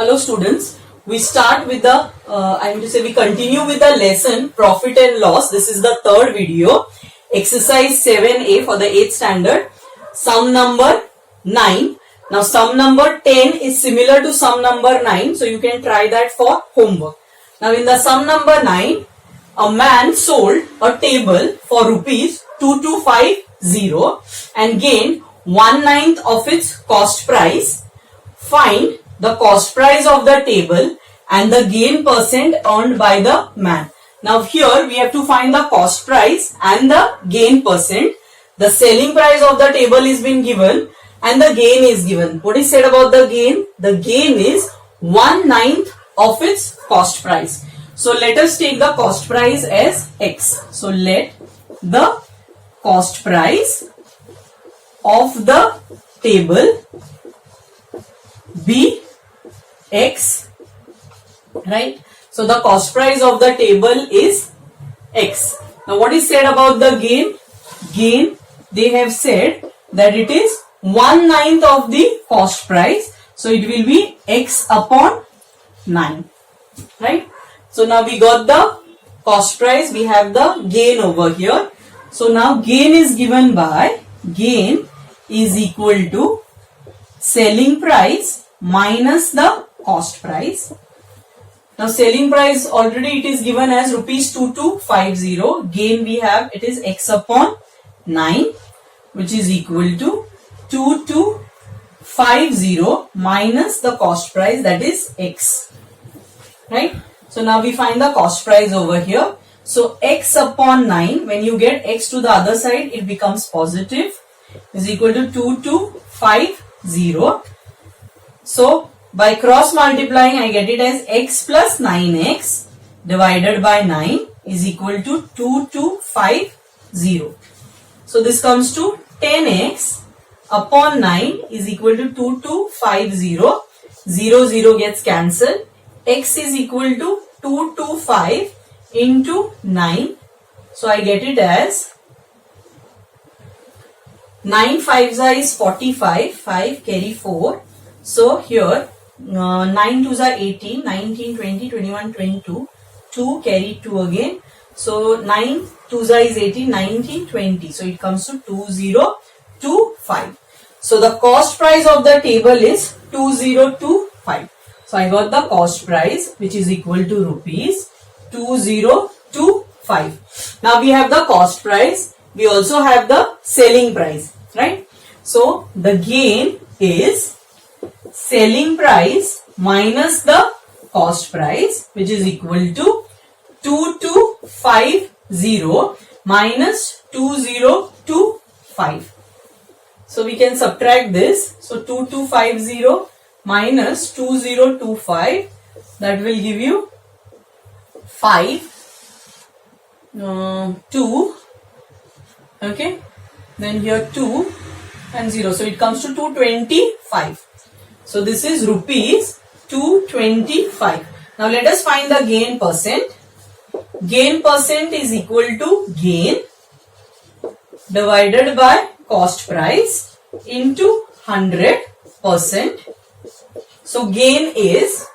Hello students, we start with the, we continue with the lesson profit and loss. This is the third video, exercise 7A for the 8th standard, sum number 9. Now sum number 10 is similar to sum number 9, so you can try that for homework. Now in the sum number 9, a man sold a table for rupees 2250 and gained 1/9 of its cost price. Find the cost price of the table and the gain percent earned by the man. Now here we have to find the cost price and the gain percent. The selling price of the table is been given and the gain is given. What is said about the gain? The gain is 1/9 of its cost price. So let us take the cost price as X. So let the cost price of the table be X, right? So the cost price of the table is X. Now what is said about the gain? Gain, they have said that it is 1/9 of the cost price. So it will be X upon 9, right? So now we got the cost price, we have the gain over here. So now gain is given by, gain is equal to selling price minus the cost price. Now selling price already it is given as rupees 2250. Gain we have, it is X upon 9, which is equal to 2250 minus the cost price, that is X, right? So now we find the cost price over here. So X upon 9, when you get X to the other side, it becomes positive, is equal to 2250. So by cross multiplying, I get it as X plus 9X divided by 9 is equal to 2250. So this comes to 10X upon 9 is equal to 2250. 0, 0 gets cancelled. X is equal to 225 into 9. So I get it as 9 5s is 45, 5 carry 4. So here 9 2s are 18, 19, 20, 21, 22, 2 carry 2 again. So 9 2s is 18, 19, 20. So it comes to 2025. So the cost price of the table is 2025. So I got the cost price, which is equal to rupees 2025. Now we have the cost price. We also have the selling price, right? So the gain is selling price minus the cost price, which is equal to 2250 minus 2025. So we can subtract this. So 2250 minus 2025, that will give you 5, 2, okay, then here 2 and 0. So it comes to 225. So this is rupees 225. Now let us find the gain percent. Gain percent is equal to gain divided by cost price into 100%. So gain is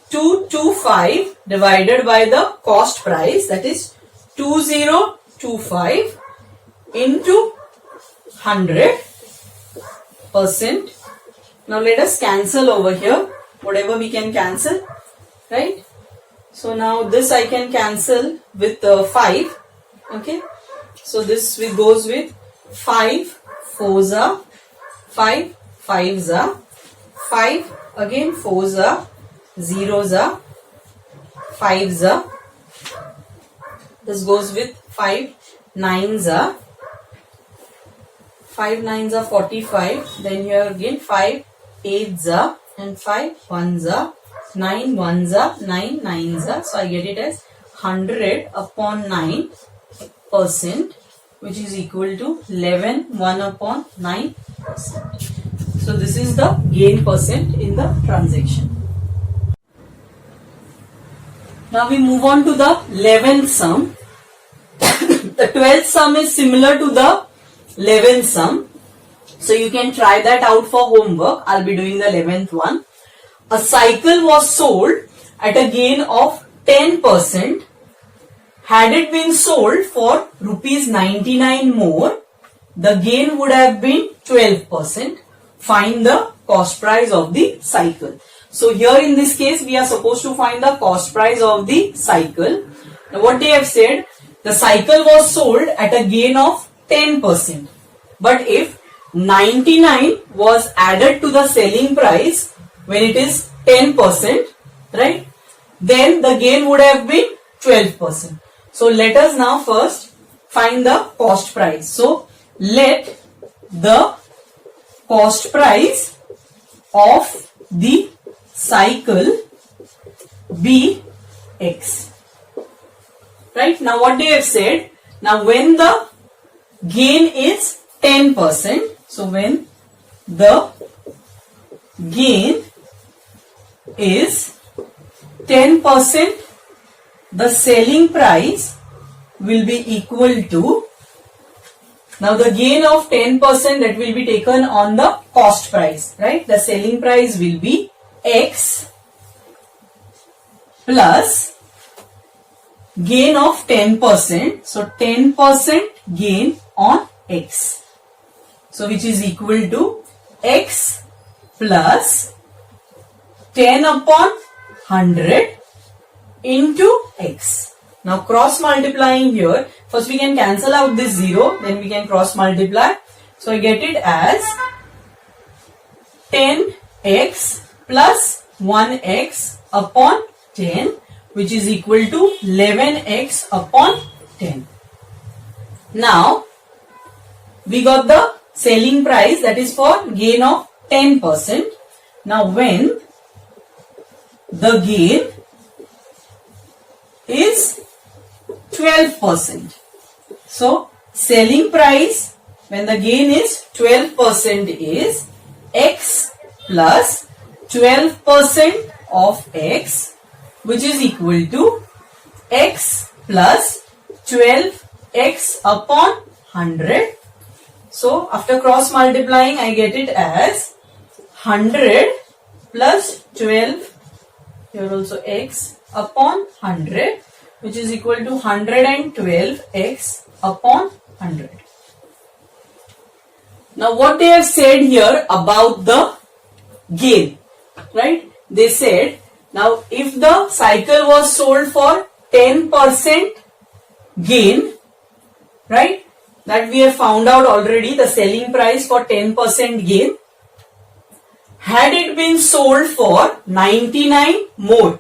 225 divided by the cost price, that is 2025 into 100%. Now let us cancel over here whatever we can cancel, right? So now this I can cancel with 5, okay? So this goes with 5 4s are 5 5s are 5, again 4s are 0s are 5s are, this goes with 5 9s are 5 9s are 45, then here again 5 8s are and 5 1s are 9 1s are 9 9s are. So I get it as 100 upon 9%, which is equal to 11 1 upon 9%. So this is the gain percent in the transaction. Now we move on to the 11th sum. The 12th sum is similar to the 11th sum. So you can try that out for homework. I'll be doing the 11th one. a cycle was sold at a gain of 10%. Had it been sold for rupees 99 more, the gain would have been 12%. Find the cost price of the cycle. So here in this case, we are supposed to find the cost price of the cycle. Now what they have said, the cycle was sold at a gain of 10%. But if 99 was added to the selling price when it is 10%, right, then the gain would have been 12%. So let us now first find the cost price. So let the cost price of the cycle be X. Right, now what they have said, now when the gain is 10%, so when the gain is 10%, the selling price will be equal to, now the gain of 10% that will be taken on the cost price, right? The selling price will be X plus gain of 10%, so 10% gain on X. So which is equal to X plus 10 upon 100 into X. Now cross multiplying here, first we can cancel out this 0, then we can cross multiply. So I get it as 10x plus 1x upon 10, which is equal to 11x upon 10. Now we got the selling price, that is for gain of 10%. Now when the gain is 12%, so selling price when the gain is 12% is X plus 12% of X, which is equal to X plus 12x upon 100. So after cross multiplying, I get it as 100 plus 12, here also x upon 100, which is equal to 112x upon 100. Now what they have said here about the gain, right? They said, now if the cycle was sold for 10% gain, right? That we have found out already, the selling price for 10% gain. Had it been sold for 99 more,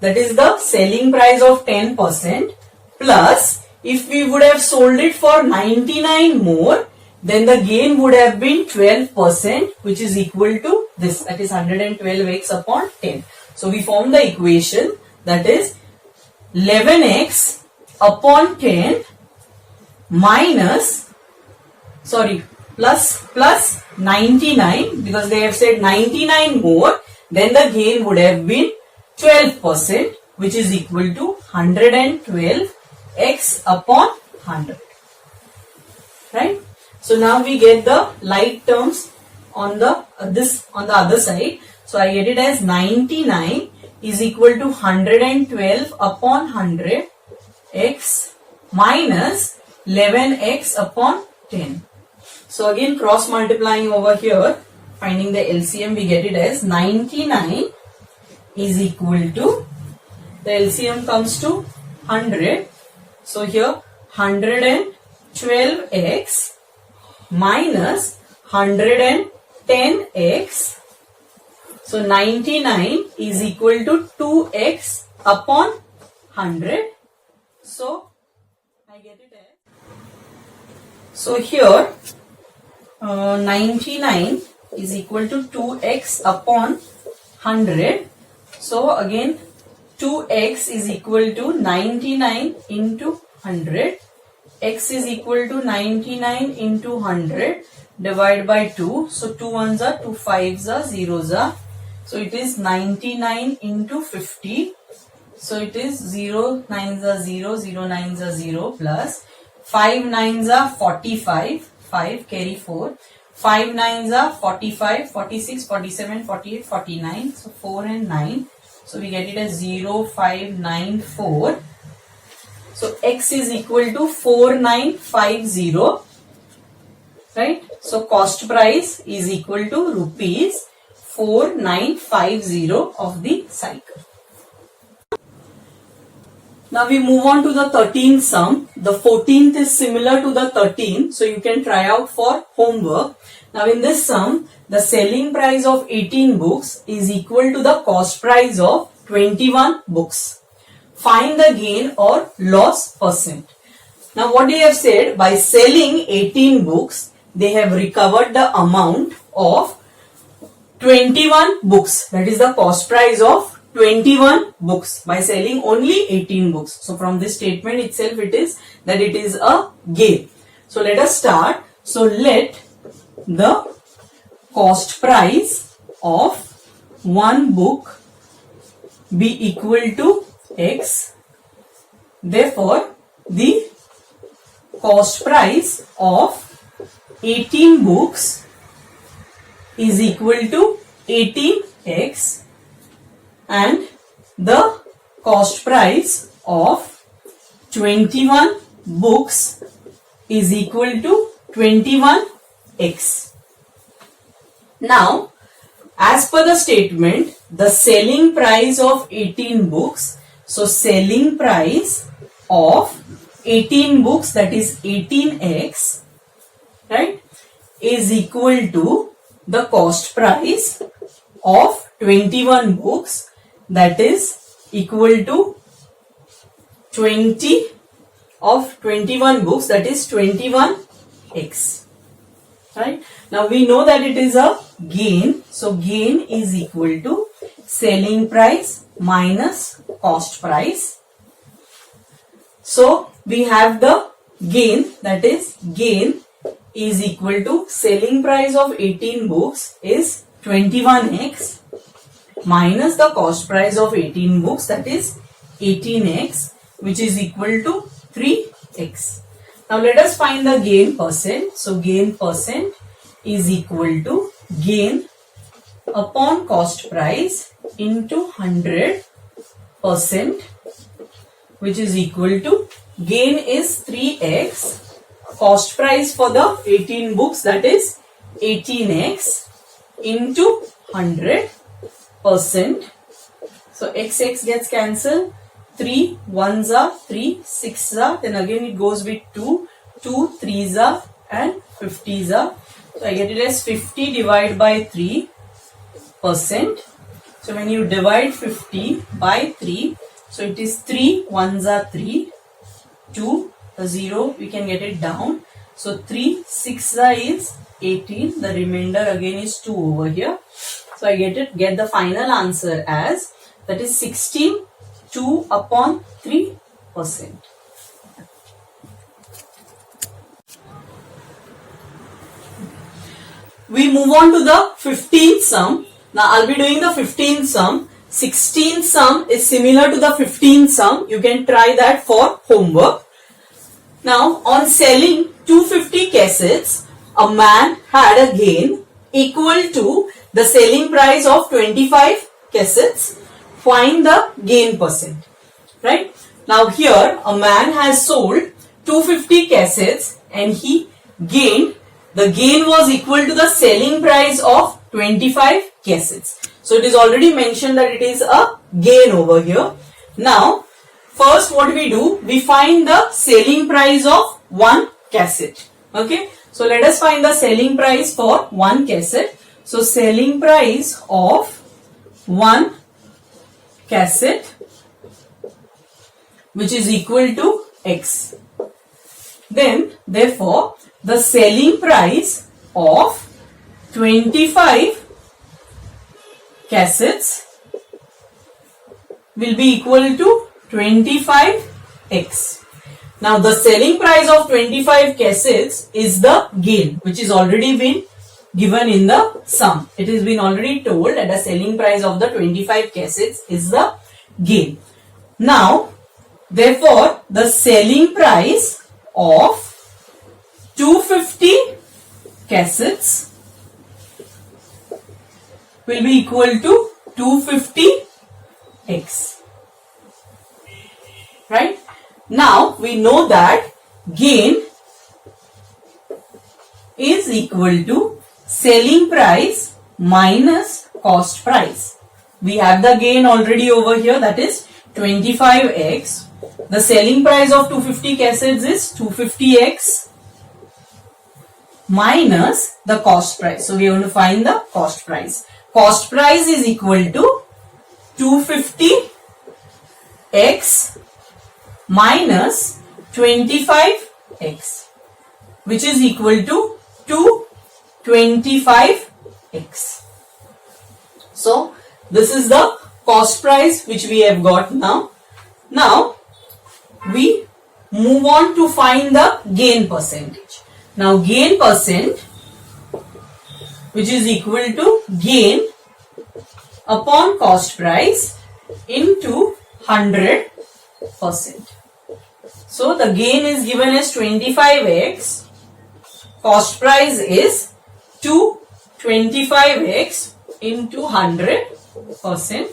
that is the selling price of 10%, plus if we would have sold it for 99 more, then the gain would have been 12%, which is equal to this, that is 112x upon 10. So we form the equation, that is 11x upon 10 minus, plus 99, because they have said 99 more, then the gain would have been 12%, which is equal to 112x upon 100. Right? So now we get the like terms on the other side. So I get it as 99 is equal to 112 upon 100 x minus 11x upon 10. So again cross multiplying over here, finding the LCM, we get it as 99 is equal to, the LCM comes to 100. So here 112x minus 110x. So 99 is equal to 2x upon 100. So I get it as, so here 99 is equal to 2x upon 100. So again 2x is equal to 99 into 100. X is equal to 99 into 100 divided by 2. So 2 ones are 2 5s are 0s are. So it is 99 into 50. So it is 0 9s are 0, 0 9s are 0 plus 5 9s are 45. 5 carry 4. 5 nines are 45, 46, 47, 48, 49. So 4 and 9. So we get it as 0594. So X is equal to 4950. Right? So cost price is equal to rupees 4950 of the cycle. Now we move on to the 13th sum. The 14th is similar to the 13th, so you can try out for homework. Now in this sum, the selling price of 18 books is equal to the cost price of 21 books. Find the gain or loss percent. Now what they have said, by selling 18 books, they have recovered the amount of 21 books. That is the cost price of 21 books by selling only 18 books. So from this statement itself it is that it is a gain. So let us start. So let the cost price of one book be equal to X. Therefore the cost price of 18 books is equal to 18x, and the cost price of 21 books is equal to 21x. Now, as per the statement, the selling price of 18 books, so selling price of 18 books, that is 18x, right, is equal to the cost price of 21 books, that is equal to 20 of 21 books, that is 21x. Right? Now we know that it is a gain. So gain is equal to selling price minus cost price. So we have the gain, that is gain is equal to selling price of 18 books is 21x minus the cost price of 18 books, that is 18x, which is equal to 3x. Now let us find the gain percent. So gain percent is equal to gain upon cost price into 100%, which is equal to gain is 3x, cost price for the 18 books, that is 18x into 100%. So x gets cancelled. 3 1s are 3, 6s are, then again it goes with 2, 2 3s are, and 50s are. So I get it as 50 divided by 3%. So when you divide 50 by 3, so it is 3 1s are 3, 2 a 0, we can get it down. So 3 6s is 18, the remainder again is 2 over here. So I get the final answer as, that is 16, 2 upon 3%. We move on to the 15th sum. Now I'll be doing the 15th sum. 16th sum is similar to the 15th sum. You can try that for homework. Now on selling 250 cassettes, a man had a gain equal to the selling price of 25 cassettes. Find the gain percent. Right? Now here a man has sold 250 cassettes and he gained, the gain was equal to the selling price of 25 cassettes. So it is already mentioned that it is a gain over here. Now first what we do, we find the selling price of one cassette. Okay. So let us find the selling price for one cassette. So selling price of one cassette, which is equal to X. Then therefore the selling price of 25 cassettes will be equal to 25x. Now the selling price of 25 cassettes is the gain, which is already been given in the sum. It has been already told that the selling price of the 25 cassettes is the gain. Now therefore the selling price of 250 cassettes will be equal to 250x. Right? Now we know that gain is equal to selling price minus cost price. We have the gain already over here, that is 25x. The selling price of 250 cassettes is 250x minus the cost price. So we are going to find the cost price. Cost price is equal to 250x minus 25x, which is equal to 225x. So this is the cost price which we have got now. Now we move on to find the gain percentage. Now gain percent, which is equal to gain upon cost price into 100%. So the gain is given as 25x, cost price is 225x into 100%.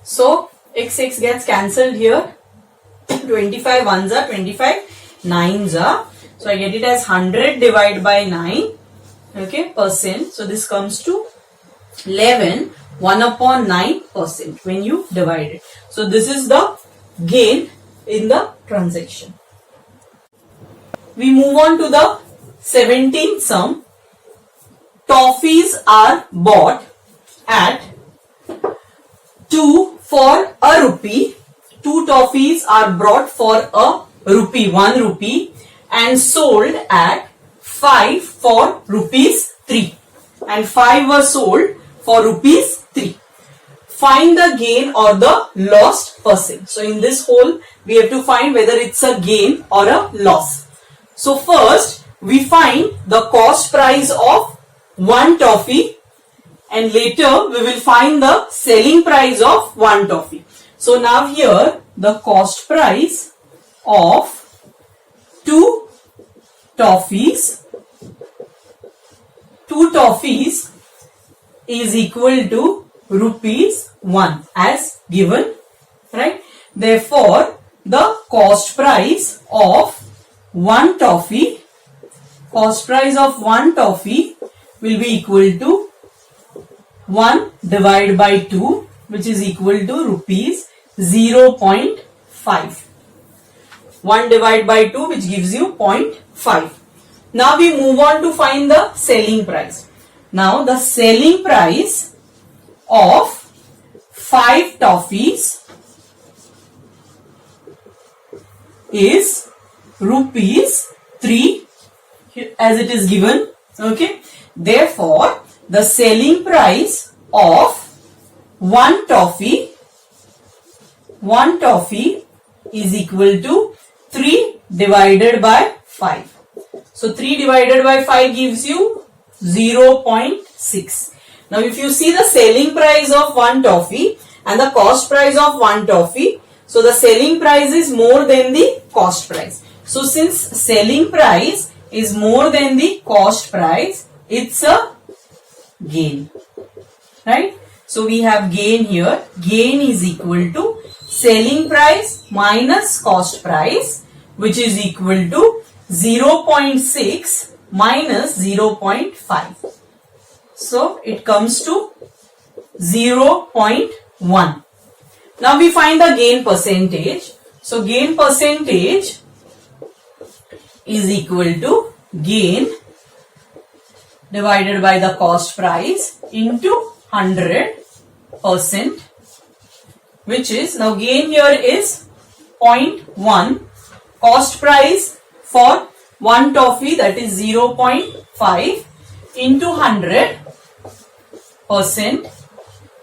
So x gets cancelled here. 25 ones are 25 nines are. So I get it as 100 divided by 9. Okay, percent. So this comes to 11, 1 upon 9% when you divide it. So this is the gain in the transaction. We move on to the 17th sum. Toffees are bought at 2 for a rupee. 2 toffees are brought for a rupee, 1 rupee, and sold at 5 for rupees 3. And 5 were sold for rupees 3. Find the gain or the lost percent. So in this whole, we have to find whether it's a gain or a loss. So first, we find the cost price of 1 toffee, and later we will find the selling price of 1 toffee. So now here the cost price of 2 toffees is equal to rupees 1 as given, right? Therefore, the cost price of 1 toffee will be equal to 1 divided by 2, which is equal to rupees 0.5. 1 divided by 2, which gives you 0.5. Now we move on to find the selling price. Now the selling price of 5 toffees is rupees 3 as it is given. Okay. Therefore, the selling price of 1 toffee is equal to 3 divided by 5. So 3 divided by 5 gives you 0.6. Now if you see the selling price of 1 toffee and the cost price of 1 toffee, so the selling price is more than the cost price. So since selling price is more than the cost price, it's a gain, right? So we have gain here. Gain is equal to selling price minus cost price, which is equal to 0.6 minus 0.5. So it comes to 0.1. Now we find the gain percentage. So gain percentage is equal to gain divided by the cost price into 100%, which is, now gain here is 0.1, cost price for 1 toffee, that is 0.5 into 100%.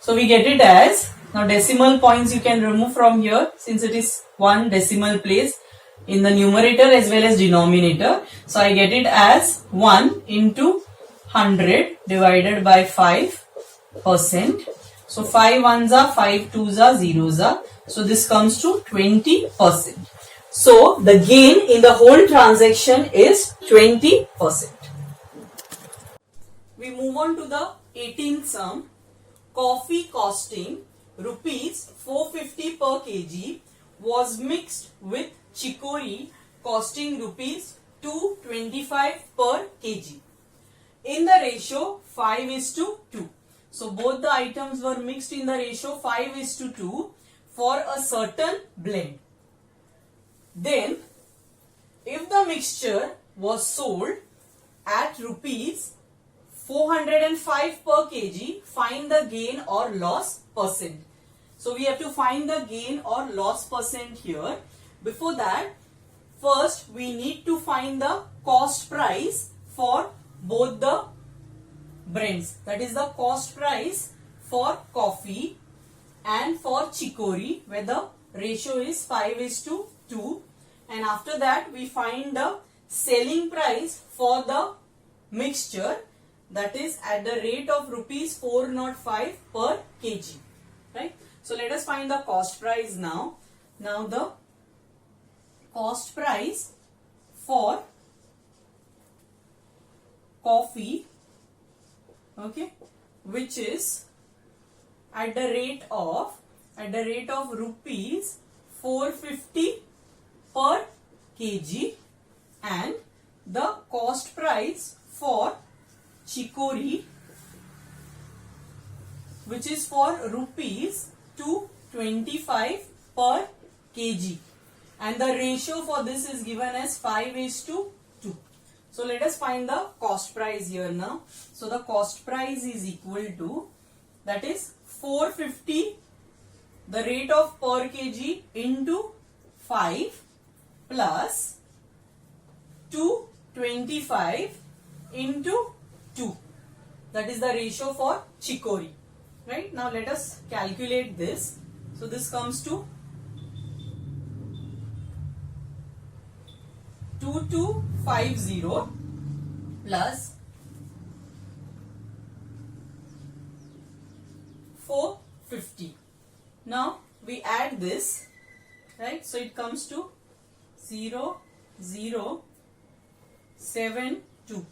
So we get it as, now decimal points you can remove from here since it is 1 decimal place in the numerator as well as denominator. So I get it as 1 into 100 divided by 5%. So 5 ones are 5 twos are zeros are. So this comes to 20%. So the gain in the whole transaction is 20%. We move on to the 18th sum. Coffee costing rupees 450 per kg was mixed with chicory costing rupees 225 per kg in the ratio 5:2. So both the items were mixed in the ratio 5:2 for a certain blend. Then if the mixture was sold at rupees 405 per kg, find the gain or loss percent. So we have to find the gain or loss percent here. Before that, first we need to find the cost price for both the brands. That is the cost price for coffee and for chicory, where the ratio is 5:2. And after that we find the selling price for the mixture, that is at the rate of rupees 405 per kg. Right? So let us find the cost price now. Now the cost price for coffee, okay, which is at the rate of rupees 450 per kg, and the cost price for chicory, which is for rupees 225 per kg, and the ratio for this is given as 5:2. So let us find the cost price here now. So the cost price is equal to, that is 450, the rate of per kg, into 5 plus 225 into 2. That is the ratio for chicory. Right? Now let us calculate this. So this comes to 2250 plus 450. Now we add this, right? So it comes to 0072.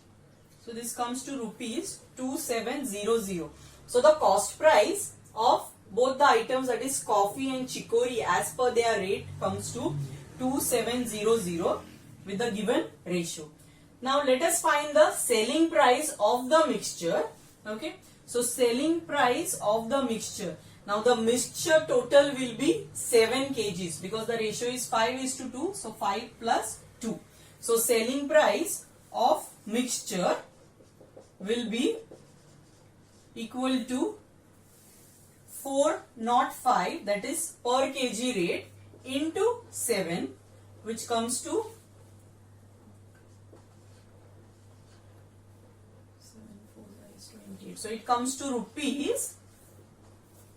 So this comes to rupees 2700. So the cost price of both the items, that is coffee and chicory, as per their rate comes to 2700 with the given ratio. Now let us find the selling price of the mixture. Okay. So selling price of the mixture. Now the mixture total will be 7 kgs because the ratio is 5:2. So 5 plus 2. So selling price of mixture will be equal to 405, that is per kg rate, into 7, which comes to 7 4 is 28. So it comes to rupees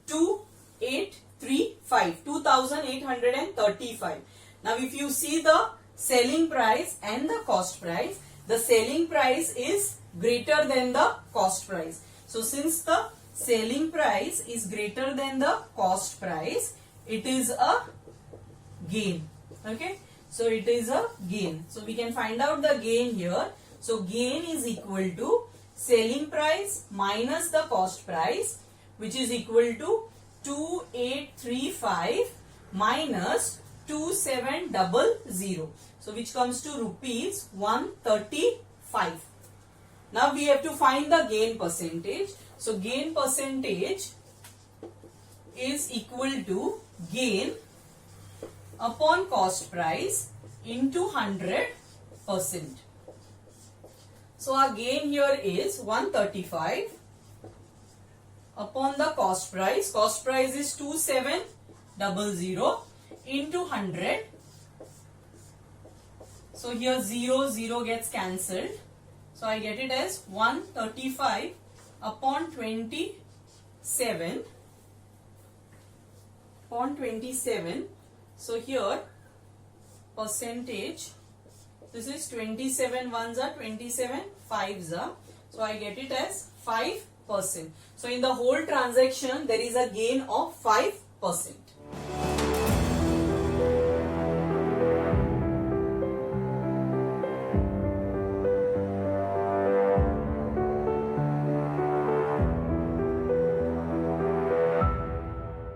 2835. Now if you see the selling price and the cost price, the selling price is greater than the cost price. So since the selling price is greater than the cost price, it is a gain. Okay. So it is a gain. So we can find out the gain here. So gain is equal to selling price minus the cost price, which is equal to 2835 minus 2700. So which comes to rupees 135. Now we have to find the gain percentage. So gain percentage is equal to gain upon cost price into 100%. So our gain here is 135 upon the cost price. Cost price is 2700 into 100. So here 0 gets cancelled. So I get it as 135 upon 27. So here percentage, this is 27 ones are 27 fives are. So I get it as 5%. So in the whole transaction there is a gain of 5%.